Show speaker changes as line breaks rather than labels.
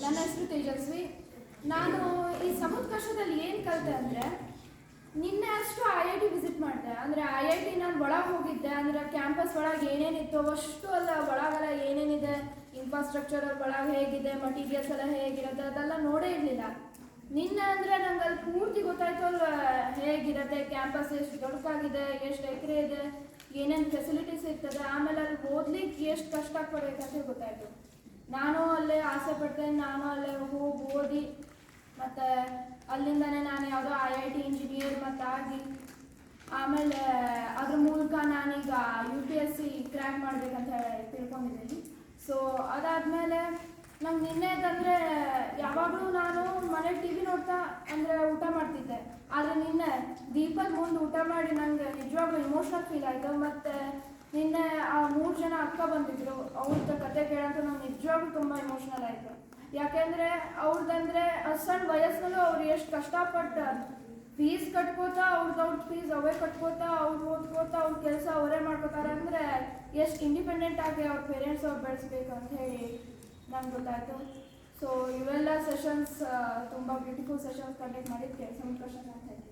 ನನ್ನ ಹೆಸರು ತೇಜಸ್ವಿ. ನಾನು ಈ ಸಮುದ್ರ ಕಷ್ಟದಲ್ಲಿ ಏನು ಕಲಿತೆ ಅಂದರೆ, ನಿನ್ನೆ ಅಷ್ಟು IIT ವಿಸಿಟ್ ಮಾಡಿದೆ. ಅಂದರೆ IIT ನಾನು ಒಳಗೆ ಹೋಗಿದ್ದೆ, ಅಂದರೆ ಕ್ಯಾಂಪಸ್ ಒಳಗೆ ಏನೇನಿತ್ತು ಅಷ್ಟು ಅಲ್ಲ, ಒಳಗೆಲ್ಲ ಏನೇನಿದೆ, ಇನ್ಫ್ರಾಸ್ಟ್ರಕ್ಚರ್ ಒಳಗೆ ಹೇಗಿದೆ, ಮಟೀರಿಯಲ್ಸ್ ಎಲ್ಲ ಹೇಗಿರುತ್ತೆ ಅದೆಲ್ಲ ನೋಡೇ ಇರಲಿಲ್ಲ. ನಿನ್ನೆ ಅಂದರೆ ನಂಗೆ ಅಲ್ಲಿ ಪೂರ್ತಿ ಗೊತ್ತಾಯ್ತು ಅಲ್ಲಿ ಹೇಗಿರುತ್ತೆ, ಕ್ಯಾಂಪಸ್ ಎಷ್ಟು ದೊಡ್ಡದಾಗಿದೆ, ಎಷ್ಟು ಎಕರೆ ಇದೆ, ಏನೇನು ಫೆಸಿಲಿಟೀಸ್ ಇರ್ತದೆ, ಆಮೇಲೆ ಅಲ್ಲಿ ಓದ್ಲಿಕ್ಕೆ ಎಷ್ಟು ಕಷ್ಟ ಪಡಬೇಕಂತ ಗೊತ್ತಾಯಿತು. ನಾನು ಅಲ್ಲೇ ಆಸೆ ಪಡ್ತೇನೆ, ನಾನು ಅಲ್ಲೇ ಹೋಗಿ ಓದಿ ಮತ್ತು ಅಲ್ಲಿಂದನೇ ನಾನು ಯಾವುದೋ IIT ಇಂಜಿನಿಯರ್ ಮತ್ತು ಆಗಿ ಆಮೇಲೆ ಅದ್ರ ಮೂಲಕ ನಾನೀಗ UPSC ಕ್ರ್ಯಾಕ್ ಮಾಡಬೇಕಂತ ತಿಳ್ಕೊಂಡಿದ್ದೀನಿ. ಸೊ ಅದಾದಮೇಲೆ ನಂಗೆ ನಿನ್ನೆದಂದರೆ ಯಾವಾಗಲೂ ನಾನು ಮನೆ TV ನೋಡ್ತಾ ಅಂದರೆ ಊಟ ಮಾಡ್ತಿದ್ದೆ. ಆದರೆ ನಿನ್ನೆ ದೀಪದ ಮುಂದೆ ಊಟ ಮಾಡಿ ನಂಗೆ ನಿಜವಾಗ್ಲೂ ಇಮೋಷ್ನಲ್ ಫೀಲ್ ಆಯಿತು. ಮತ್ತು ನಿನ್ನೆ ಆ 3 ಜನ ಅಕ್ಕ ಬಂದಿದ್ದರು, ಅವ್ರದ್ದು ಕತೆ ಕೇಳೋಂಥ ನಂಗೆ ನಿಜವಾಗ್ಲೂ ತುಂಬ ಇಮೋಷ್ನಲ್ ಆಯಿತು. ಯಾಕೆಂದರೆ ಅವ್ರದ್ದಂದರೆ ಸಣ್ಣ ವಯಸ್ಸಿನಲ್ಲೂ ಅವ್ರು ಎಷ್ಟು ಕಷ್ಟಪಟ್ಟು ಫೀಸ್ ಕಟ್ಕೋತಾ, ಅವ್ರದ್ದು ಫೀಸ್ ಅವೇ ಕಟ್ಕೋತಾ, ಅವ್ರು ಓದ್ಕೋತಾ, ಅವ್ರ ಕೆಲಸ ಅವರೇ ಮಾಡ್ಕೋತಾರೆ. ಅಂದರೆ ಎಷ್ಟು ಇಂಡಿಪೆಂಡೆಂಟ್ ಆಗಿ ಅವ್ರ ಪೇರೆಂಟ್ಸ್ ಅವ್ರು ಬೆಳೆಸ್ಬೇಕು ಅಂತ ಹೇಳಿ ನಂಗೆ ಗೊತ್ತಾಯಿತು. ಸೊ ಇವೆಲ್ಲ ಸೆಷನ್ಸ್ ತುಂಬ ಬ್ಯೂಟಿಫುಲ್ ಸೆಷನ್ಸ್ ಕಂಡಕ್ಟ್ ಮಾಡಿದ್ದಕ್ಕೆ ಸಮುದ್ರ ಕಷ್ಟ ಅಂತ ಹೇಳಿ